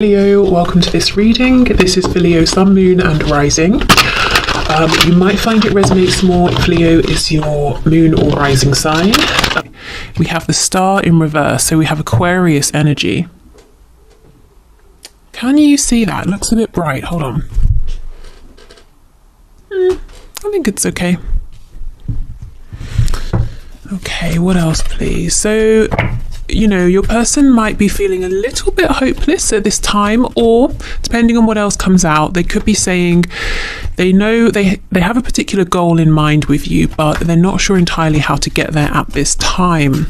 Leo, welcome to this reading. This is for Leo, Sun, Moon and Rising. You might find it resonates more if Leo is your moon or rising sign. We have the star in reverse, so we have Aquarius energy. Can you see that? It looks a bit bright. Hold on. I think it's okay. Okay, what else, please? So, your person might be feeling a little bit hopeless at this time, or depending on what else comes out, they could be saying they know they have a particular goal in mind with you, but they're not sure entirely how to get there at this time.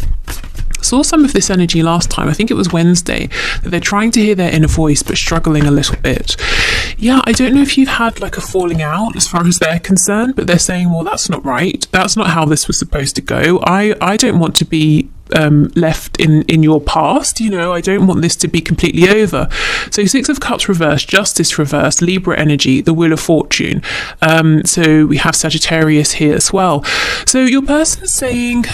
Saw some of this energy last time, I think it was Wednesday, that they're trying to hear their inner voice but struggling a little bit. Yeah, I don't know if you've had like a falling out as far as they're concerned, but they're saying, well, that's not right. That's not how this was supposed to go. I don't want to be left in your past. I don't want this to be completely over. So Six of Cups reversed, Justice reversed, Libra energy, the Wheel of Fortune. So we have Sagittarius here as well. So your person's saying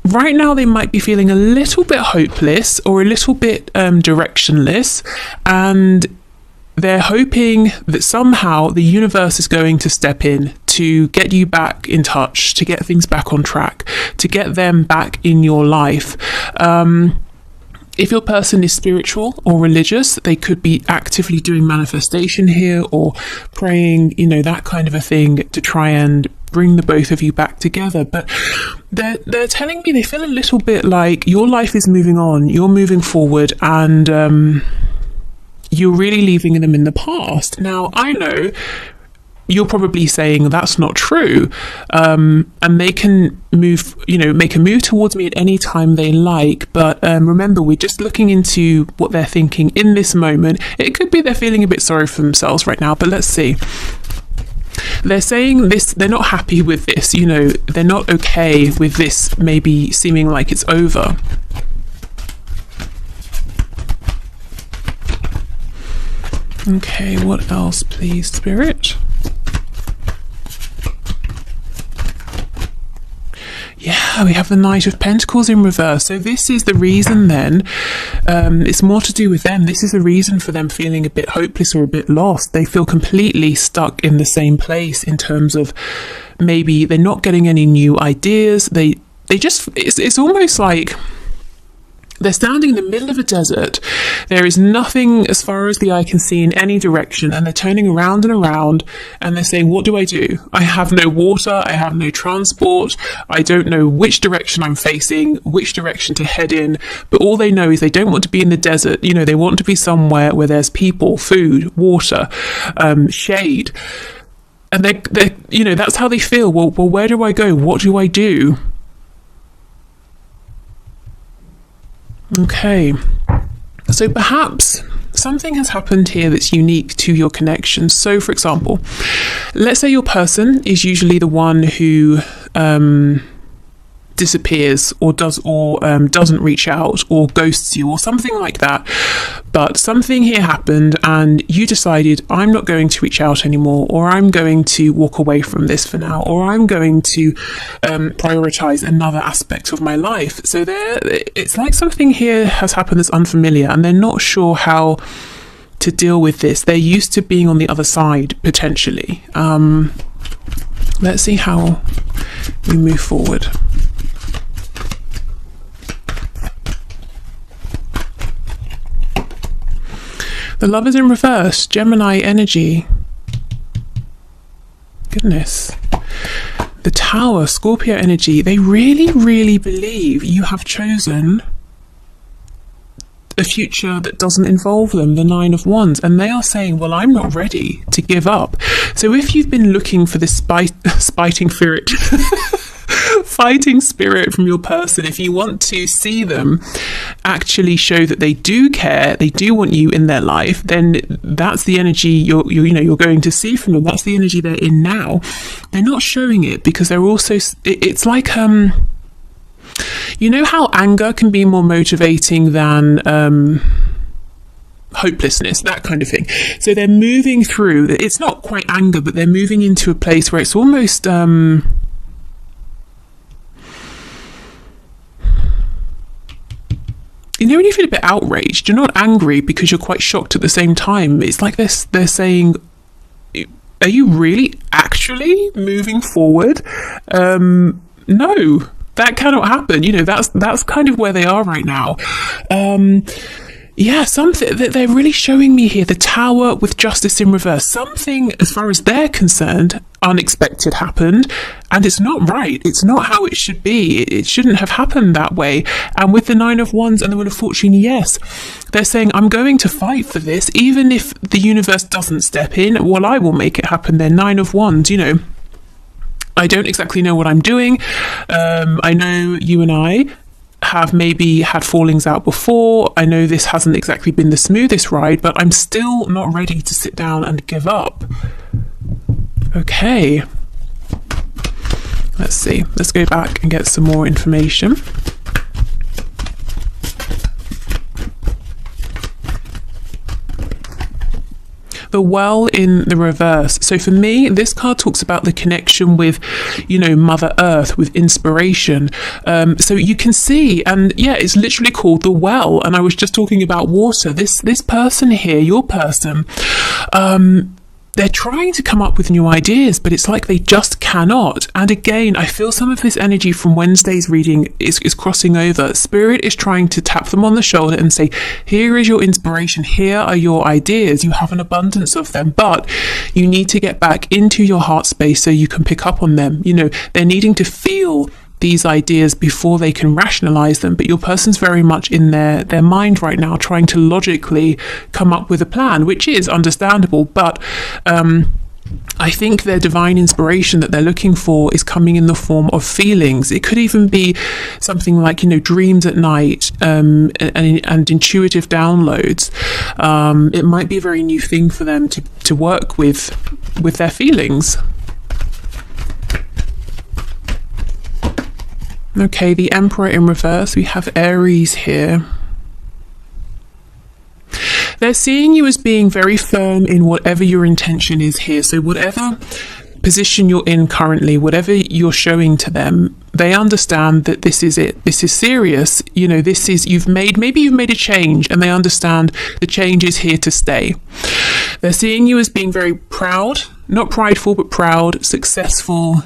right now they might be feeling a little bit hopeless or a little bit directionless, and they're hoping that somehow the universe is going to step in to get you back in touch, to get things back on track, to get them back in your life. If your person is spiritual or religious, they could be actively doing manifestation here or praying, that kind of a thing to try and bring the both of you back together. But they're telling me they feel a little bit like your life is moving on, you're moving forward, and you're really leaving them in the past. Now, I know you're probably saying that's not true, and they can move, make a move towards me at any time they like. But remember, we're just looking into what they're thinking in this moment. It could be they're feeling a bit sorry for themselves right now, but let's see. They're saying this, they're not happy with this, they're not okay with this maybe seeming like it's over. Okay, what else, please, Spirit? Yeah, we have the Knight of Pentacles in reverse. So this is the reason then, it's more to do with them. This is the reason for them feeling a bit hopeless or a bit lost. They feel completely stuck in the same place in terms of maybe they're not getting any new ideas. They just, it's almost like they're standing in the middle of a desert. There is nothing as far as the eye can see in any direction, and they're turning around and around, and they're saying, what do? I have no water, I have no transport, I don't know which direction I'm facing, which direction to head in, but all they know is they don't want to be in the desert. They want to be somewhere where there's people, food, water, shade. And they're that's how they feel. Well, where do I go? What do I do? Okay, so perhaps something has happened here that's unique to your connection. So, for example, let's say your person is usually the one who disappears or doesn't reach out or ghosts you or something like that. But something here happened and you decided, I'm not going to reach out anymore, or I'm going to walk away from this for now, or I'm going to prioritize another aspect of my life. So it's like something here has happened that's unfamiliar, and they're not sure how to deal with this. They're used to being on the other side, potentially. Let's see how we move forward. The Lovers in reverse, Gemini energy. Goodness. The Tower, Scorpio energy. They really, really believe you have chosen a future that doesn't involve them, the Nine of Wands. And they are saying, well, I'm not ready to give up. So if you've been looking for this fighting spirit, fighting spirit from your person, if you want to see them actually show that they do care, they do want you in their life, then that's the energy you're going to see from them. That's the energy they're in now. They're not showing it because they're also, it's like how anger can be more motivating than hopelessness, that kind of thing. So they're moving through, it's not quite anger, but they're moving into a place where it's almost you know, when you feel a bit outraged, you're not angry because you're quite shocked at the same time. It's like they're saying, are you really actually moving forward? No, that cannot happen. You know, that's kind of where they are right now. Yeah, something that they're really showing me here, the Tower with Justice in reverse. Something, as far as they're concerned, unexpected happened, and it's not right. It's not how it should be. It shouldn't have happened that way. And with the Nine of Wands and the Wheel of Fortune, yes, they're saying, I'm going to fight for this, even if the universe doesn't step in. Well, I will make it happen. They're Nine of Wands, you know. I don't exactly know what I'm doing. I know you and I have maybe had fallings out before. I know this hasn't exactly been the smoothest ride, but I'm still not ready to sit down and give up. Okay. Let's see. Let's go back and get some more information. The Well in the reverse. So for me, this card talks about the connection with, you know, Mother Earth, with inspiration. So you can see, and yeah, it's literally called the Well. And I was just talking about water. This person here, your person, they're trying to come up with new ideas, but it's like they just cannot. And again, I feel some of this energy from Wednesday's reading is crossing over. Spirit is trying to tap them on the shoulder and say, here is your inspiration. Here are your ideas. You have an abundance of them, but you need to get back into your heart space so you can pick up on them. You know, they're needing to feel these ideas before they can rationalize them, but your person's very much in their mind right now, trying to logically come up with a plan, which is understandable, but I think their divine inspiration that they're looking for is coming in the form of feelings. It could even be something like, you know, dreams at night, and intuitive downloads. It might be a very new thing for them to work with their feelings. Okay, the Emperor in reverse. We have Aries here. They're seeing you as being very firm in whatever your intention is here. So whatever position you're in currently, whatever you're showing to them, they understand that this is it. This is serious. You know, this is, maybe you've made a change, and they understand the change is here to stay. They're seeing you as being very proud, not prideful, but proud, successful,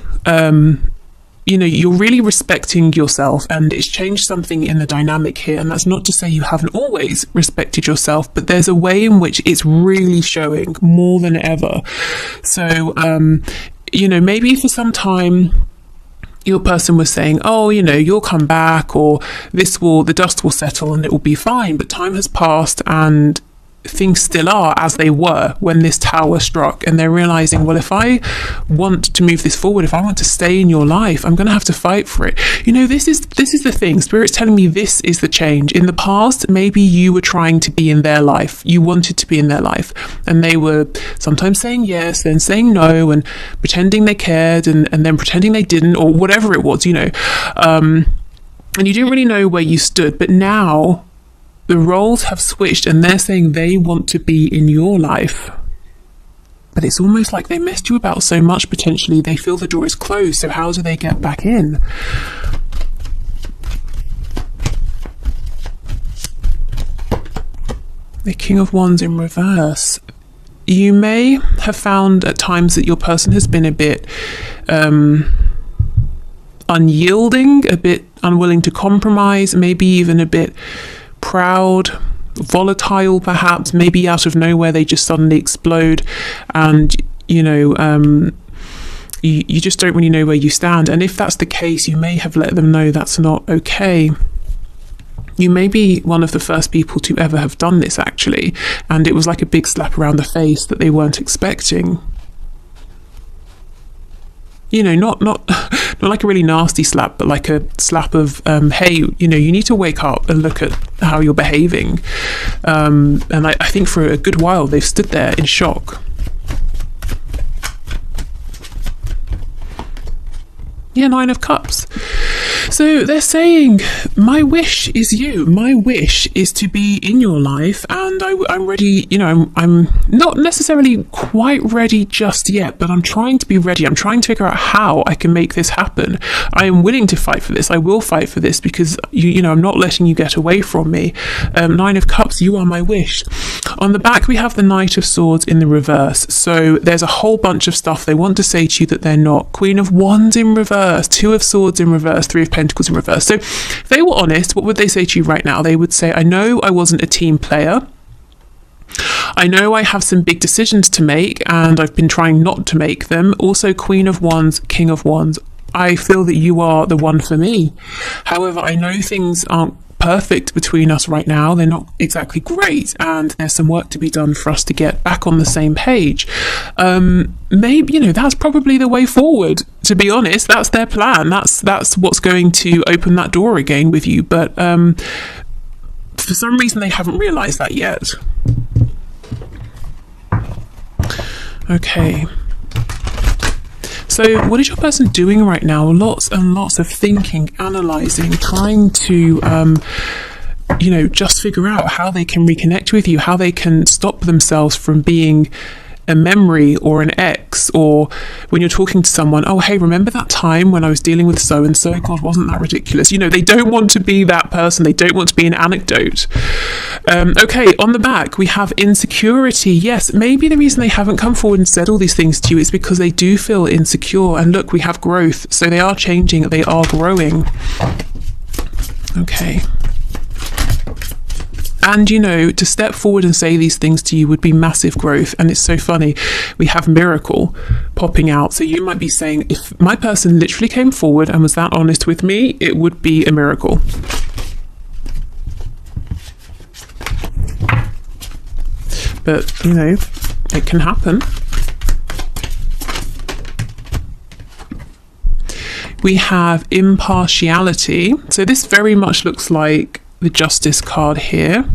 you know, you're really respecting yourself, and it's changed something in the dynamic here. And that's not to say you haven't always respected yourself, but there's a way in which it's really showing more than ever. So, you know, maybe for some time your person was saying, oh, you know, you'll come back, or the dust will settle and it will be fine. But time has passed and things still are as they were when this tower struck, and they're realizing, well, if I want to move this forward, if I want to stay in your life, I'm going to have to fight for it. You know, this is the thing. Spirit's telling me this is the change. In the past, maybe you were trying to be in their life, you wanted to be in their life, and they were sometimes saying yes, then saying no, and pretending they cared, and then pretending they didn't, or whatever it was, you know, and you didn't really know where you stood. But now the roles have switched, and they're saying they want to be in your life. But it's almost like they messed you about so much, potentially, they feel the door is closed. So how do they get back in? The King of Wands in reverse. You may have found at times that your person has been a bit unyielding, a bit unwilling to compromise, maybe even a bit proud, volatile, perhaps. Maybe out of nowhere they just suddenly explode, and you know, you just don't really know where you stand. And if that's the case, you may have let them know that's not okay. You may be one of the first people to ever have done this, actually, and it was like a big slap around the face that they weren't expecting. You know, not like a really nasty slap, but like a slap of, hey, you know, you need to wake up and look at how you're behaving. And I think for a good while they've stood there in shock. Yeah, Nine of Cups. So they're saying, my wish is you. My wish is to be in your life, and I'm ready. You know, I'm not necessarily quite ready just yet, but I'm trying to be ready. I'm trying to figure out how I can make this happen. I am willing to fight for this. I will fight for this because you know, I'm not letting you get away from me. Nine of Cups, you are my wish. On the back, we have the Knight of Swords in the reverse. So there's a whole bunch of stuff they want to say to you that they're not. Queen of Wands in reverse, Two of Swords in reverse, Three of Pentacles in reverse. So if they were honest, what would they say to you right now? They would say, I know I wasn't a team player. I know I have some big decisions to make and I've been trying not to make them. Also, Queen of Wands, King of Wands. I feel that you are the one for me. However, I know things aren't perfect between us right now. They're not exactly great, and there's some work to be done for us to get back on the same page. Maybe, you know, that's probably the way forward, to be honest. That's their plan. That's what's going to open that door again with you, but for some reason they haven't realized that yet. Okay, so what is your person doing right now? Lots and lots of thinking, analysing, trying to, you know, just figure out how they can reconnect with you, how they can stop themselves from being a memory or an ex, or when you're talking to someone, oh, hey, remember that time when I was dealing with so-and-so? God, wasn't that ridiculous? You know, they don't want to be that person. They don't want to be an anecdote. Okay, on the back, we have insecurity. Yes, maybe the reason they haven't come forward and said all these things to you is because they do feel insecure. And look, we have growth. So they are changing. They are growing. Okay. And, you know, to step forward and say these things to you would be massive growth. And it's so funny. We have miracle popping out. So you might be saying, if my person literally came forward and was that honest with me, it would be a miracle. But, you know, it can happen. We have impartiality. So this very much looks like the Justice card here.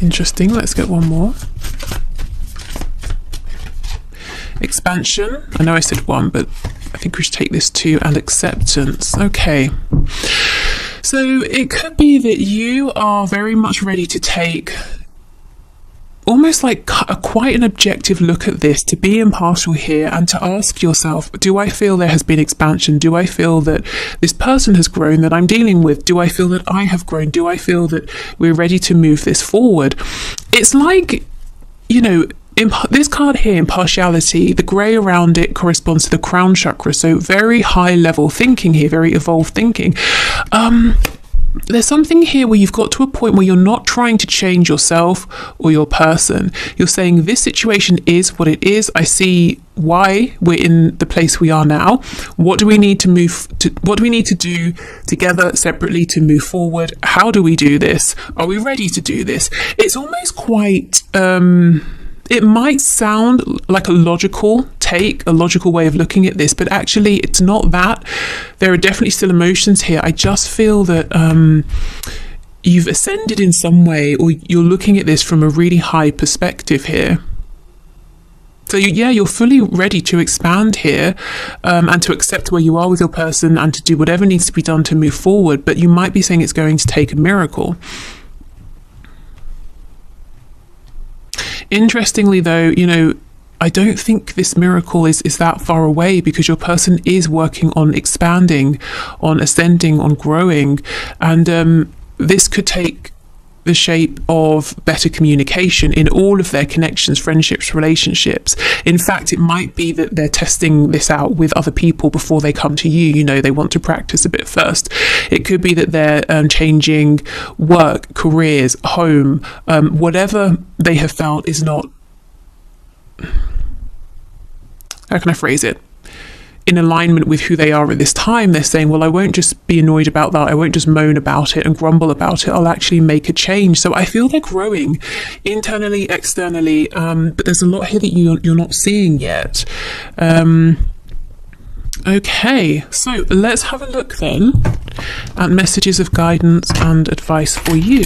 Interesting. Let's get one more. Expansion. I know I said one, but I think we should take this two. And acceptance. Okay. So it could be that you are very much ready to take almost like quite an objective look at this, to be impartial here and to ask yourself, do I feel there has been expansion? Do I feel that this person has grown that I'm dealing with? Do I feel that I have grown? Do I feel that we're ready to move this forward? It's like, you know, this card here, impartiality, the grey around it corresponds to the crown chakra. So very high level thinking here, very evolved thinking. There's something here where you've got to a point where you're not trying to change yourself or your person. You're saying this situation is what it is. I see why we're in the place we are now. What do we need to what do we need to do together separately to move forward? How do we do this? Are we ready to do this? It's almost quite it might sound like a logical take, a logical way of looking at this, but actually it's not that. There are definitely still emotions here. I just feel that you've ascended in some way, or you're looking at this from a really high perspective here. So you're fully ready to expand here and to accept where you are with your person and to do whatever needs to be done to move forward. But you might be saying it's going to take a miracle. Interestingly, though, you know, I don't think this miracle is that far away, because your person is working on expanding, on ascending, on growing. And this could take the shape of better communication in all of their connections, friendships, relationships. In fact, it might be that they're testing this out with other people before they come to you. You know, they want to practice a bit first. It could be that they're changing work, careers, home, whatever they have felt is not, how can I phrase it, in alignment with who they are at this time. They're saying, well, I won't just be annoyed about that. I won't just moan about it and grumble about it. I'll actually make a change. So I feel they're growing internally, externally, but there's a lot here that you're not seeing yet. Okay, so let's have a look then at messages of guidance and advice for you.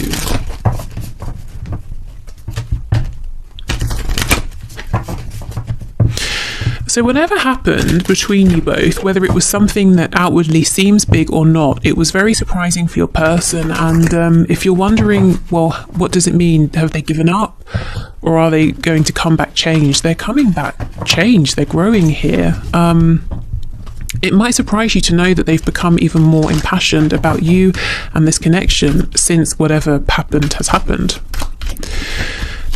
So whatever happened between you both, whether it was something that outwardly seems big or not, it was very surprising for your person. And if you're wondering, well, what does it mean? Have they given up? Or are they going to come back changed? They're coming back changed. They're growing here. It might surprise you to know that they've become even more impassioned about you and this connection since whatever happened has happened.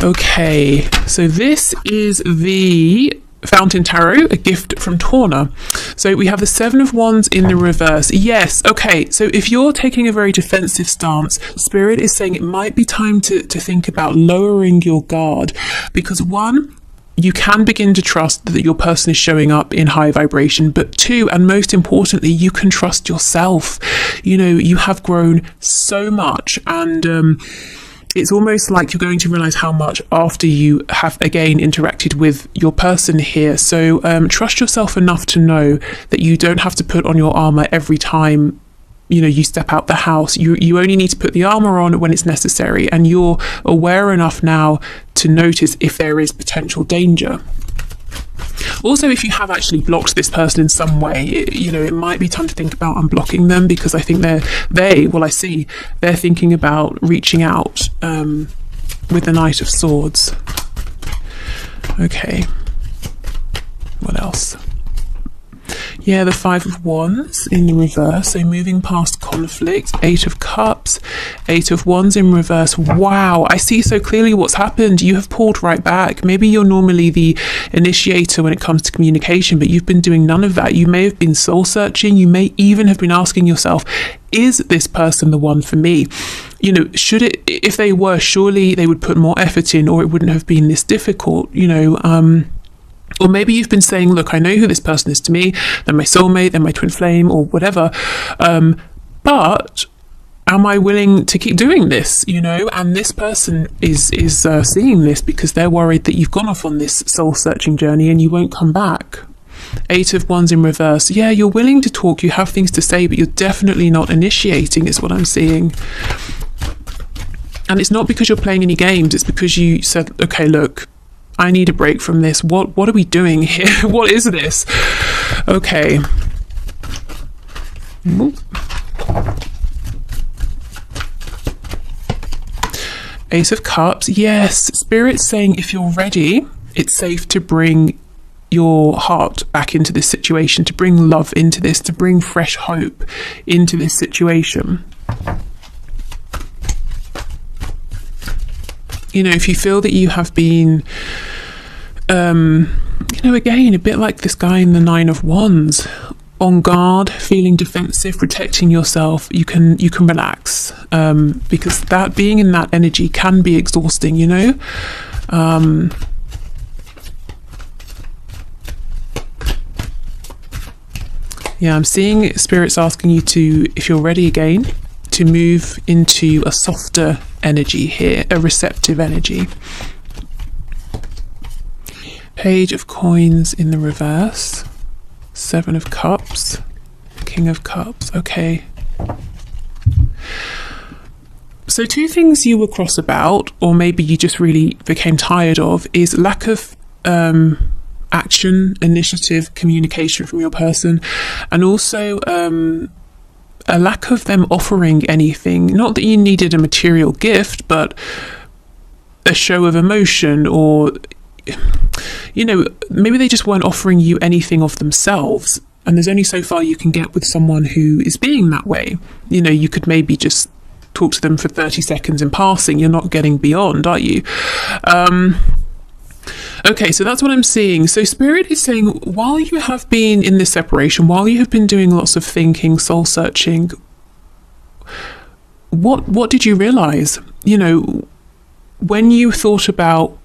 Okay, so this is the Fountain Tarot, a gift from Torna. So we have the Seven of Wands in the reverse. Yes, okay, so if you're taking a very defensive stance, Spirit is saying it might be time to think about lowering your guard, because one, you can begin to trust that your person is showing up in high vibration, but two, and most importantly, you can trust yourself. You know, you have grown so much, and it's almost like you're going to realize how much after you have again interacted with your person here. So trust yourself enough to know that you don't have to put on your armor every time you step out the house. You only need to put the armor on when it's necessary, and you're aware enough now to notice if there is potential danger. Also, if you have actually blocked this person in some way, it might be time to think about unblocking them, because I think they're thinking about reaching out with the Knight of Swords. Okay, what else? Yeah, the Five of Wands in the reverse, so moving past conflict. Eight of Cups, Eight of Wands in reverse. Wow, I see so clearly what's happened. You have pulled right back. Maybe you're normally the initiator when it comes to communication, but you've been doing none of that. You may have been soul searching. You may even have been asking yourself, is this person the one for me? If they were, surely they would put more effort in, or it wouldn't have been this difficult, Or maybe you've been saying, look, I know who this person is to me, they're my soulmate, they're my twin flame, or whatever. But am I willing to keep doing this? And this person is seeing this because they're worried that you've gone off on this soul searching journey and you won't come back. Eight of Wands in reverse. Yeah, you're willing to talk, you have things to say, but you're definitely not initiating, is what I'm seeing. And it's not because you're playing any games, it's because you said, okay, look, I need a break from this. What are we doing here? What is this? Okay. Ace of Cups. Yes, Spirit's saying if you're ready, it's safe to bring your heart back into this situation, to bring love into this, to bring fresh hope into this situation. If you feel that you have been, again, a bit like this guy in the Nine of Wands, on guard, feeling defensive, protecting yourself, you can relax, because that being in that energy can be exhausting, Yeah, I'm seeing Spirit's asking you to, if you're ready again, to move into a softer energy here, a receptive energy. Page of Coins in the reverse, Seven of Cups, King of Cups. Okay. So two things you were cross about, or maybe you just really became tired of, is lack of action, initiative, communication from your person, and also a lack of them offering anything. Not that you needed a material gift, but a show of emotion, or maybe they just weren't offering you anything of themselves, and there's only so far you can get with someone who is being that way. You could maybe just talk to them for 30 seconds in passing. You're not getting beyond, are you? Okay, so that's what I'm seeing. So Spirit is saying, while you have been in this separation, while you have been doing lots of thinking, soul searching, what did you realize? When you thought about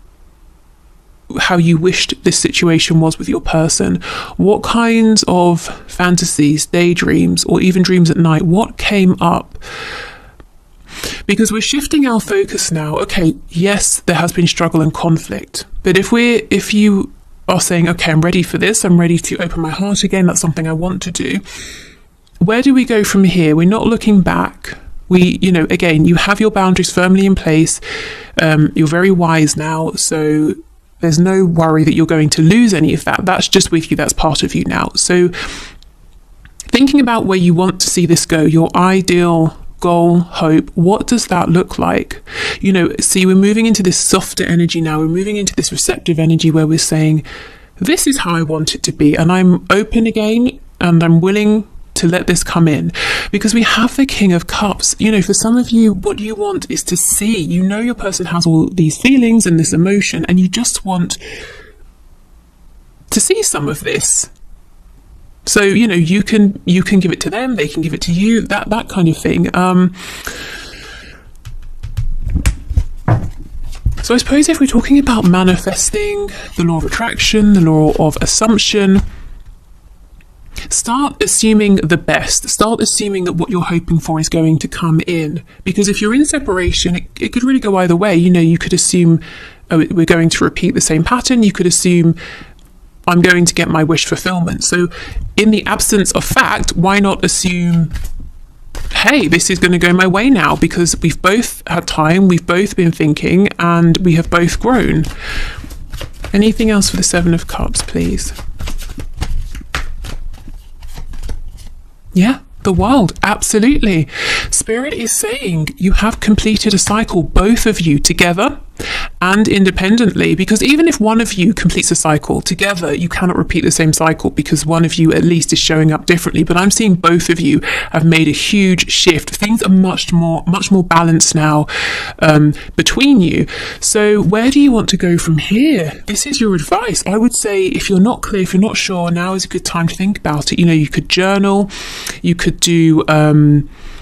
how you wished this situation was with your person, what kinds of fantasies, daydreams, or even dreams at night, what came up? Because we're shifting our focus now. Okay, yes, there has been struggle and conflict, but if you are saying, okay, I'm ready for this, I'm ready to open my heart again, that's something I want to do, where do we go from here? We're not looking back. Again, you have your boundaries firmly in place. You're very wise now, so There's no worry that you're going to lose any of that. That's just with you. That's part of you now. So thinking about where you want to see this go, your ideal goal, hope, what does that look like? You know, see, we're moving into this softer energy now. We're moving into this receptive energy where we're saying, this is how I want it to be. And I'm open again, and I'm willing to let this come in, because we have the King of Cups. You know, for some of you, what you want is to see, you know, your person has all these feelings and this emotion, and you just want to see some of this. So, you know, you can give it to them, they can give it to you, that kind of thing. So I suppose if we're talking about manifesting, the law of attraction, the law of assumption, start assuming the best. Start assuming that what you're hoping for is going to come in. Because if you're in separation, it could really go either way. You know, you could assume, oh, we're going to repeat the same pattern. You could assume, I'm going to get my wish fulfillment. So in the absence of fact, why not assume, hey, this is going to go my way now, because we've both had time, we've both been thinking, and we have both grown. Anything else for the Seven of Cups, please? Yeah, the World, absolutely. Spirit is saying you have completed a cycle, both of you together and independently, because even if one of you completes a cycle together, you cannot repeat the same cycle, because one of you at least is showing up differently. But I'm seeing both of you have made a huge shift. Things are much more balanced now between you. So where do you want to go from here? This is your advice. I would say, if you're not clear, if you're not sure, now is a good time to think about it. You know, you could journal, you could do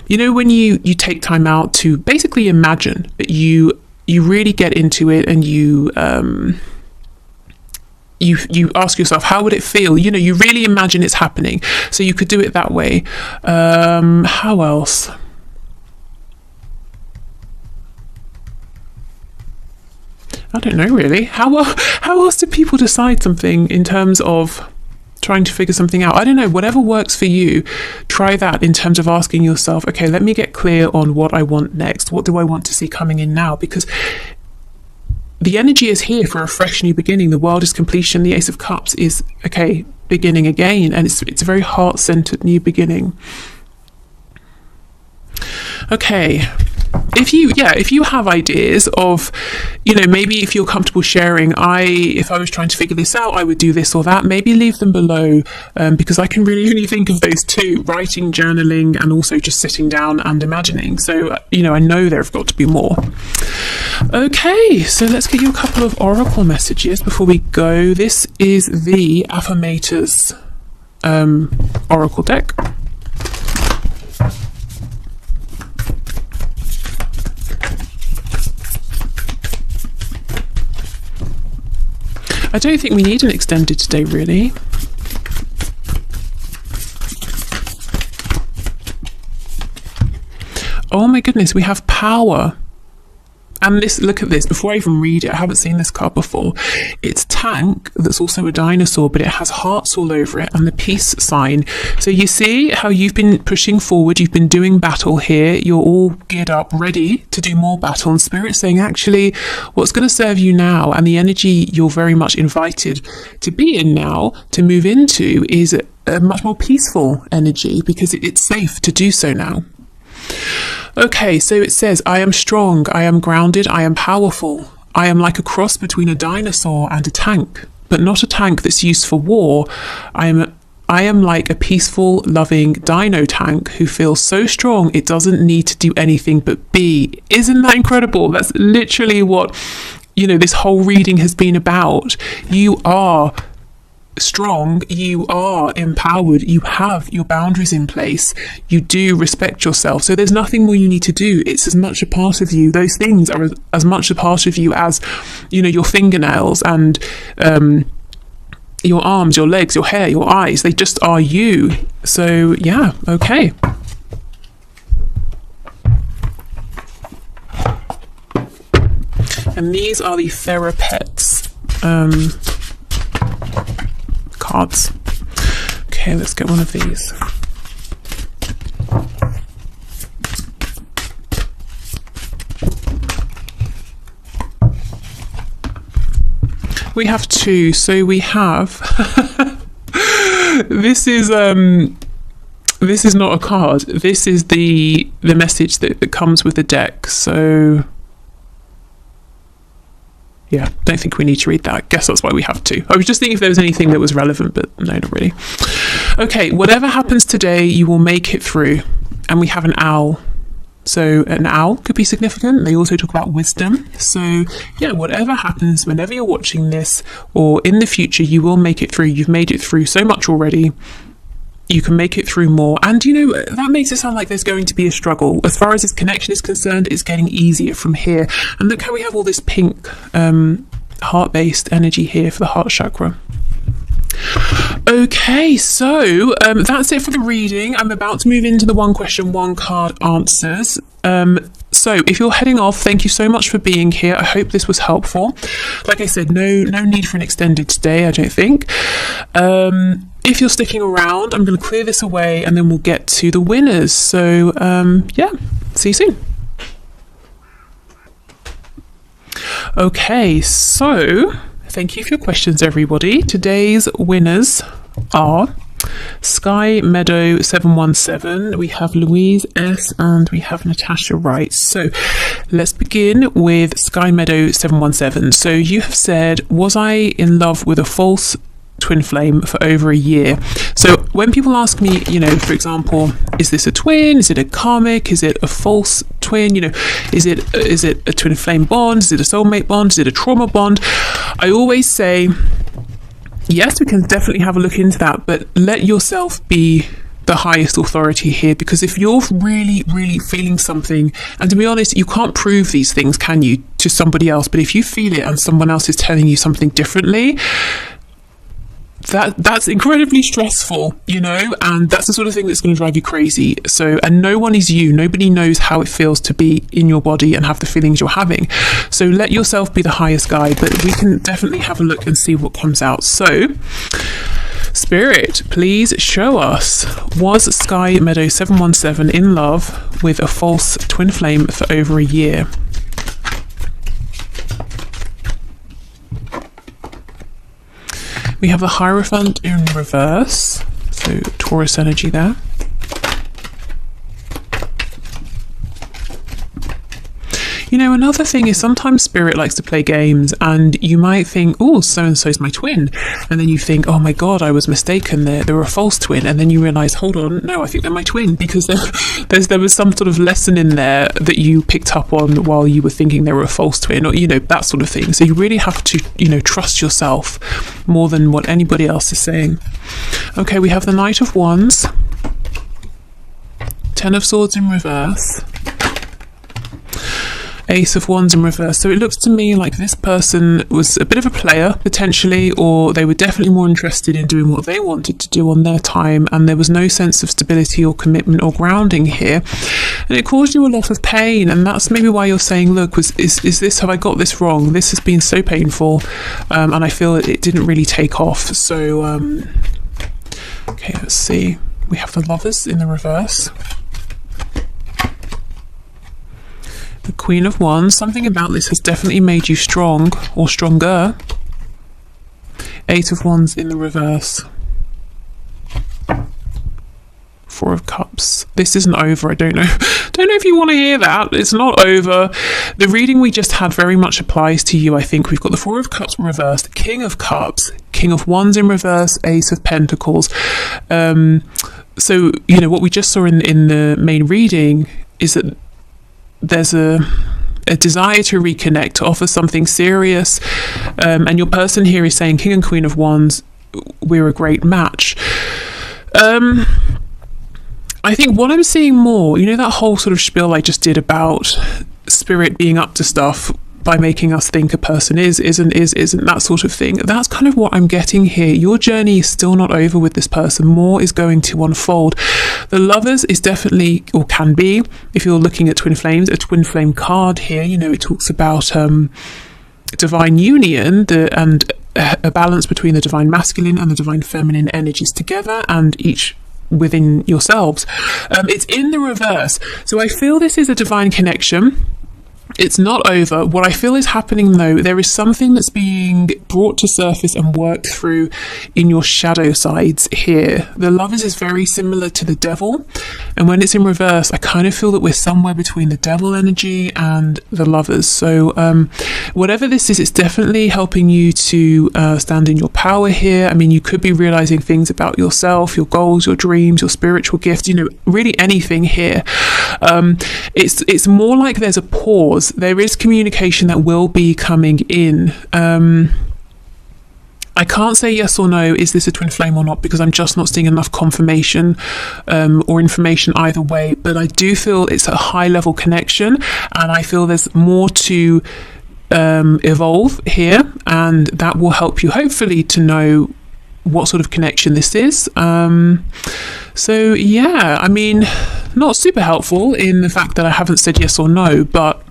you know, when you take time out to basically imagine that you really get into it, and you ask yourself, how would it feel? You know, you really imagine it's happening. So you could do it that way. How else? I don't know, really. How else do people decide something in terms of trying to figure something out? I don't know, whatever works for you, try that in terms of asking yourself, okay, let me get clear on what I want next. What do I want to see coming in now? Because the energy is here for a fresh new beginning. The World is completion. The Ace of Cups is, okay, beginning again. And it's a very heart-centered new beginning. Okay. If you have ideas of, you know, maybe if you're comfortable sharing, if I was trying to figure this out, I would do this or that, maybe leave them below, because I can really only think of those two: writing, journaling, and also just sitting down and imagining. So, you know, I know there have got to be more. Okay, so let's get you a couple of oracle messages before we go. This is the Affirmators oracle deck. I don't think we need an extended today, really. Oh my goodness, we have power. And this, look at this, before I even read it, I haven't seen this card before. It's tank, that's also a dinosaur, but it has hearts all over it, and the peace sign. So you see how you've been pushing forward, you've been doing battle here, you're all geared up, ready to do more battle, and Spirit's saying, actually, what's going to serve you now, and the energy you're very much invited to be in now, to move into, is a much more peaceful energy, because it's safe to do so now. Okay, so it says, I am strong, I am grounded, I am powerful. I am like a cross between a dinosaur and a tank, but not a tank that's used for war. I am like a peaceful, loving dino tank who feels so strong it doesn't need to do anything but be. Isn't that incredible? That's literally what, you know, this whole reading has been about. You are strong, you are empowered, you have your boundaries in place, you do respect yourself, so there's nothing more you need to do. It's as much a part of you, those things are as much a part of you as, you know, your fingernails and your arms, your legs, your hair, your eyes. They just are you. So yeah, okay. And these are the Therapets cards. Okay, let's get one of these. We have two. So we have this is not a card. This is the message that comes with the deck. So yeah, don't think we need to read that. I guess that's why we have two. I was just thinking if there was anything that was relevant, but no, not really. Okay, whatever happens today, you will make it through. And we have an owl. So an owl could be significant. They also talk about wisdom. So yeah, whatever happens, whenever you're watching this or in the future, you will make it through. You've made it through so much already. You can make it through more. And you know, that makes it sound like there's going to be a struggle. As far as this connection is concerned, it's getting easier from here. And look how we have all this pink heart-based energy here for the heart chakra. Okay, so that's it for the reading. I'm about to move into the one question, one card answers. So if you're heading off, thank you so much for being here. I hope this was helpful. Like I said, no need for an extended stay, I don't think. If you're sticking around, I'm going to clear this away and then we'll get to the winners. So yeah, see you soon. Okay, so thank you for your questions, everybody. Today's winners are Sky Meadow 717, we have Louise S, and we have Natasha Wright. So let's begin with Sky Meadow 717. So you have said, was I in love with a false twin flame for over a year? So when people ask me, you know, for example, is this a twin? Is it a karmic? Is it a false twin? You know, is it a twin flame bond? Is it a soulmate bond? Is it a trauma bond? I always say, yes, we can definitely have a look into that, but let yourself be the highest authority here, because if you're really feeling something, and to be honest, you can't prove these things, can you, to somebody else, but if you feel it and someone else is telling you something differently, that's incredibly stressful, you know, and that's the sort of thing that's going to drive you crazy. So, and no one is you. Nobody knows how it feels to be in your body and have the feelings you're having. So let yourself be the highest guide, but we can definitely have a look and see what comes out. So Spirit, please show us, was Sky Meadow 717 in love with a false twin flame for over a year? We have the Hierophant in reverse, so Taurus energy there. You know, another thing is sometimes Spirit likes to play games, and you might think, oh, so-and-so's my twin. And then you think, oh my God, I was mistaken. They're a false twin. And then you realise, hold on, no, I think they're my twin, because there was some sort of lesson in there that you picked up on while you were thinking they were a false twin, or, you know, that sort of thing. So you really have to, you know, trust yourself more than what anybody else is saying. Okay, we have the Knight of Wands, Ten of Swords in reverse, Ace of Wands in reverse. So it looks to me like this person was a bit of a player, potentially, or they were definitely more interested in doing what they wanted to do on their time, and there was no sense of stability or commitment or grounding here, and it caused you a lot of pain. And that's maybe why you're saying, look, is this, have I got this wrong? This has been so painful, and I feel it didn't really take off. So okay, let's see, we have the Lovers in the reverse, the Queen of Wands. Something about this has definitely made you strong or stronger. Eight of Wands in the reverse. Four of Cups. This isn't over. I don't know if you want to hear that. It's not over. The reading we just had very much applies to you, I think. We've got the Four of Cups reversed, King of Cups, King of Wands in reverse, Ace of Pentacles. So, you know, what we just saw in the main reading is that there's a desire to reconnect, to offer something serious, and your person here is saying, King and Queen of Wands, we're a great match. I think what I'm seeing more, you know, that whole sort of spiel I just did about Spirit being up to stuff by making us think a person isn't, that sort of thing. That's kind of what I'm getting here. Your journey is still not over with this person. More is going to unfold. The Lovers is definitely, or can be, if you're looking at twin flames, a twin flame card here. You know, it talks about divine union and a balance between the divine masculine and the divine feminine energies together, and each within yourselves. It's in the reverse. So I feel this is a divine connection. It's not over. What I feel is happening though, there is something that's being brought to surface and worked through in your shadow sides here. The Lovers is very similar to the Devil, and when it's in reverse, I kind of feel that we're somewhere between the Devil energy and the Lovers. So whatever this is, it's definitely helping you to stand in your power here. I mean, you could be realizing things about yourself, your goals, your dreams, your spiritual gifts, you know, really anything here. It's more like there's a pause. There is communication that will be coming in. I can't say yes or no, is this a twin flame or not, because I'm just not seeing enough confirmation or information either way. But I do feel it's a high level connection, and I feel there's more to evolve here, and that will help you hopefully to know what sort of connection this is. So yeah, I mean, not super helpful in the fact that I haven't said yes or no, but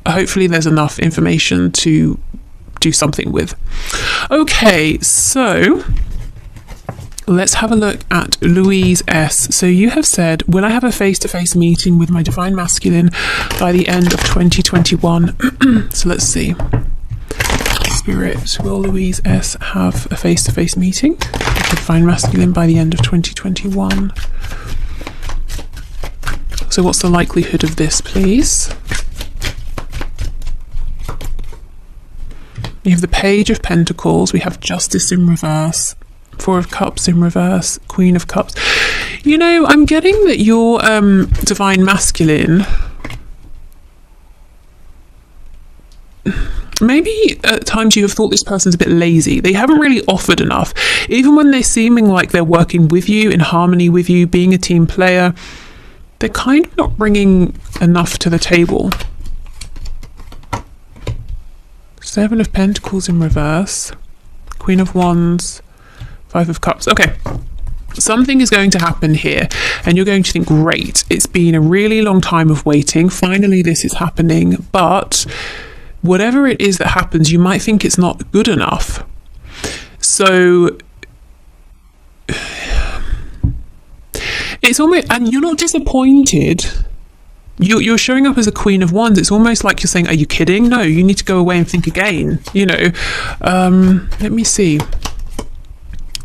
hopefully there's enough information to do something with. Okay, so let's have a look at Louise S. So you have said, will I have a face-to-face meeting with my divine masculine by the end of 2021? So let's see. Spirit, will Louise S have a face-to-face meeting with the divine masculine by the end of 2021? So what's the likelihood of this, please? We have the Page of Pentacles, we have Justice in reverse, Four of Cups in reverse, Queen of Cups. You know, I'm getting that your divine masculine, maybe at times you have thought this person's a bit lazy. They haven't really offered enough. Even when they're seeming like they're working with you, in harmony with you, being a team player, they're kind of not bringing enough to the table. Seven of Pentacles in reverse, Queen of Wands, Five of Cups. Okay, something is going to happen here, and you're going to think, great, it's been a really long time of waiting. Finally, this is happening. But whatever it is that happens, you might think it's not good enough. So it's almost, and you're not disappointed. You're showing up as a Queen of Wands. It's almost like you're saying, are you kidding? No, you need to go away and think again, you know. Let me see.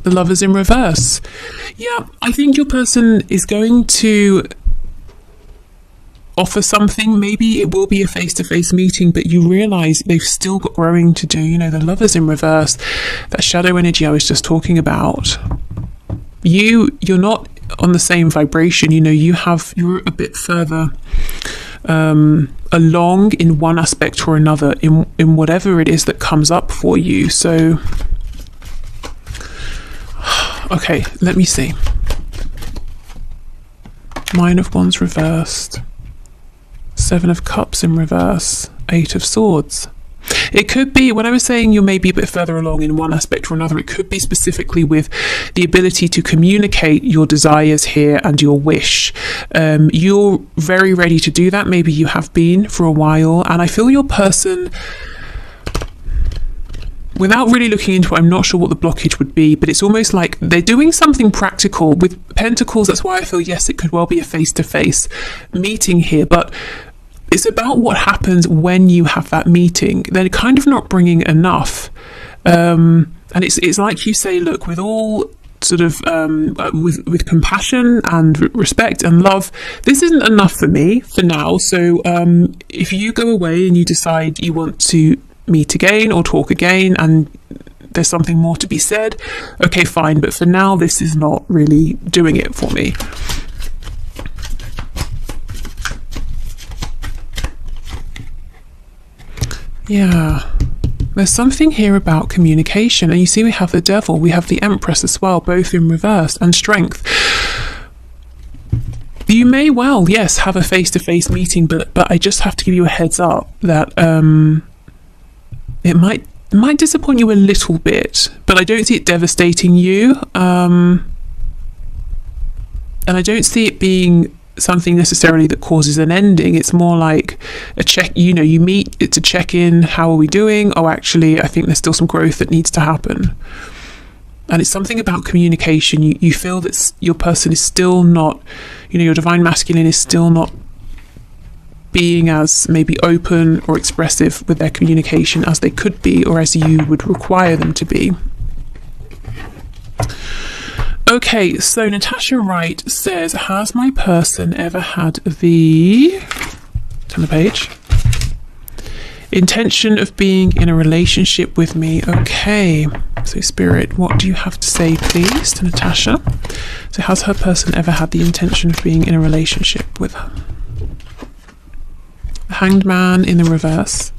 The Lovers in reverse. Yeah, I think your person is going to offer something. Maybe it will be a face-to-face meeting, but you realize they've still got growing to do. You know, the Lovers in reverse, that shadow energy I was just talking about. You're not on the same vibration. You know, you're a bit further along in one aspect or another in whatever it is that comes up for you. So okay, let me see. Nine of Wands reversed, Seven of Cups in reverse, Eight of Swords. It could be, when I was saying you may be a bit further along in one aspect or another, it could be specifically with the ability to communicate your desires here and your wish. You're very ready to do that. Maybe you have been for a while, and I feel your person, without really looking into it, I'm not sure what the blockage would be, but it's almost like they're doing something practical with Pentacles. That's why I feel, yes, it could well be a face-to-face meeting here, but it's about what happens when you have that meeting. They're kind of not bringing enough. And it's like you say, look, with all sort of, with compassion and respect and love, this isn't enough for me for now. So if you go away and you decide you want to meet again or talk again and there's something more to be said, okay, fine. But for now, this is not really doing it for me. Yeah, there's something here about communication. And you see we have the Devil, we have the Empress as well, both in reverse, and Strength. You may well, yes, have a face-to-face meeting, but I just have to give you a heads up that it might disappoint you a little bit, but I don't see it devastating you. And I don't see it being something necessarily that causes an ending. It's more like a check, you know, you meet, it's a check-in, how are we doing? Oh, actually, I think there's still some growth that needs to happen. And it's something about communication. You feel that your person is still not, you know, your divine masculine is still not being as maybe open or expressive with their communication as they could be, or as you would require them to be. Okay, so Natasha Wright says, has my person ever had the, turn the page, intention of being in a relationship with me? Okay, so Spirit, what do you have to say, please, to Natasha? So has her person ever had the intention of being in a relationship with her? The Hanged Man in the reverse.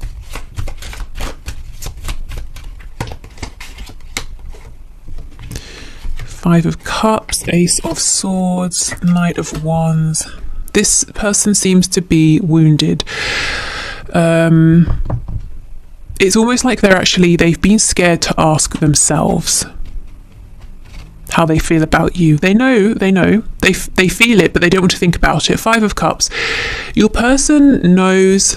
Five of Cups, Ace of Swords, Knight of Wands. This person seems to be wounded. It's almost like they've been scared to ask themselves how they feel about you. They know, they feel it, but they don't want to think about it. Five of Cups. Your person knows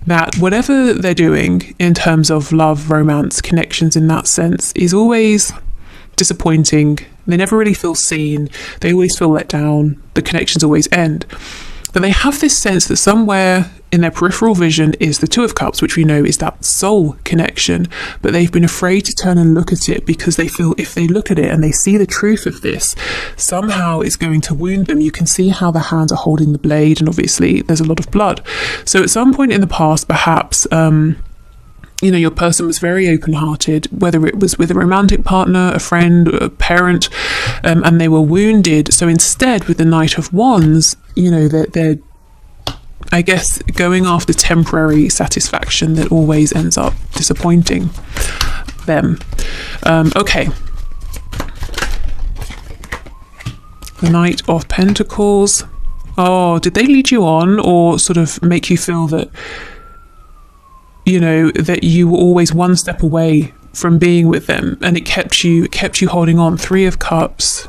that whatever they're doing in terms of love, romance, connections in that sense is always disappointing. They never really feel seen. They always feel let down. The connections always end. But they have this sense that somewhere in their peripheral vision is the Two of Cups, which we know is that soul connection. But they've been afraid to turn and look at it because they feel if they look at it and they see the truth of this, somehow it's going to wound them. You can see how the hands are holding the blade, and obviously there's a lot of blood. So at some point in the past, perhaps, your person was very open-hearted, whether it was with a romantic partner, a friend, a parent, and they were wounded. So instead, with the Knight of Wands, they're I guess, going after temporary satisfaction that always ends up disappointing them. Okay. The Knight of Pentacles. Oh, did they lead you on or sort of make you feel that, that you were always one step away from being with them, and it kept you holding on? Three of Cups.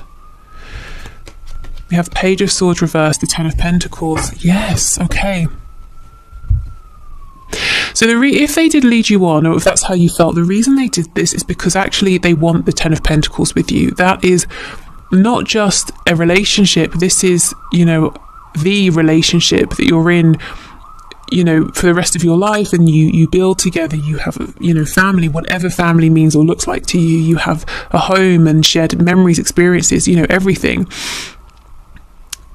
We have Page of Swords reversed, the Ten of Pentacles. Yes, okay. So if they did lead you on, or if that's how you felt, the reason they did this is because actually they want the Ten of Pentacles with you. That is not just a relationship. This is, the relationship that you're in, for the rest of your life, and you build together. You have, family, whatever family means or looks like to you. You have a home and shared memories, experiences, everything.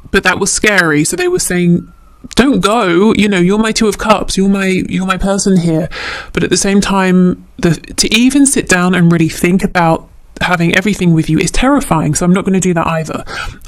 But that was scary. So they were saying, don't go, you're my Two of Cups, you're my person here. But at the same time, to even sit down and really think about having everything with you is terrifying. So I'm not going to do that either.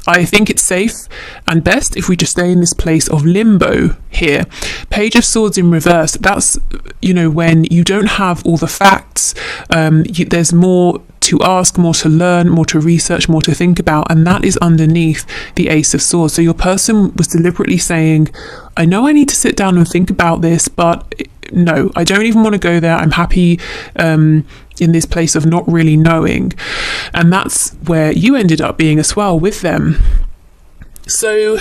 I think it's safe and best if we just stay in this place of limbo here. Page of Swords in reverse. That's, when you don't have all the facts, there's more to ask, more to learn, more to research, more to think about, and that is underneath the Ace of Swords. So your person was deliberately saying, I know I need to sit down and think about this, but no, I don't even want to go there. I'm happy in this place of not really knowing. And that's where you ended up being as well with them. So,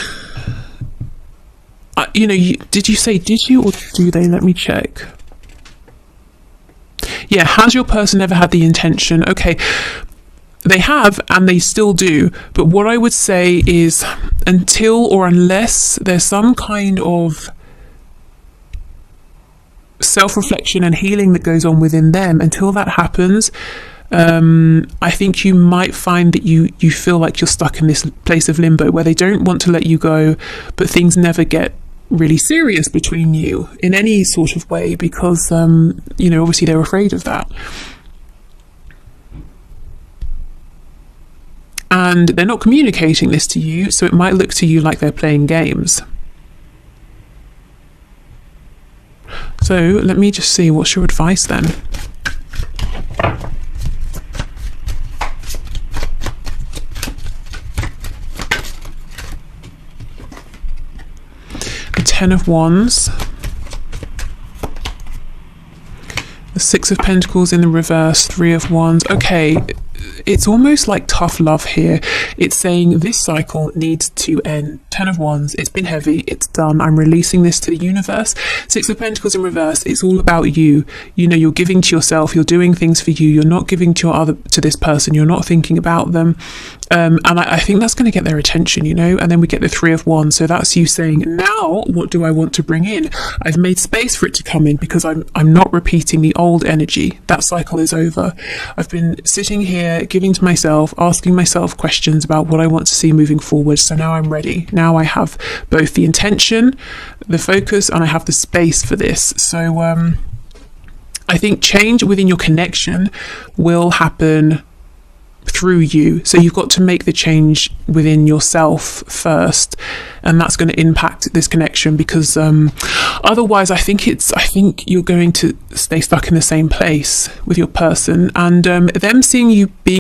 did you or do they? Let me check. Yeah, has your person ever had the intention? Okay, they have, and they still do. But what I would say is, until or unless there's some kind of self-reflection and healing that goes on within them, until that happens, I think you might find that you feel like you're stuck in this place of limbo where they don't want to let you go, but things never get really serious between you in any sort of way because obviously they're afraid of that, and they're not communicating this to you, so it might look to you like they're playing games. So let me just see, what's your advice then? Ten of Wands, the Six of Pentacles in the reverse, Three of Wands. Okay, it's almost like tough love here. It's saying this cycle needs to end. Ten of Wands, it's been heavy, it's done, I'm releasing this to the universe. Six of Pentacles in reverse, it's all about you. You're giving to yourself, you're doing things for you, you're not giving to this person, you're not thinking about them. And I think that's going to get their attention, you know. And then we get the 3 of Wands, so that's you saying, now what do I want to bring in? I've made space for it to come in because I'm not repeating the old energy. That cycle is over. I've been sitting here giving to myself, asking myself questions about what I want to see moving forward. So now I'm ready. Now I have both the intention, the focus, and I have the space for this. So I think change within your connection will happen through you. So you've got to make the change within yourself first, and that's going to impact this connection, because otherwise I think you're going to stay stuck in the same place with your person, and them seeing you being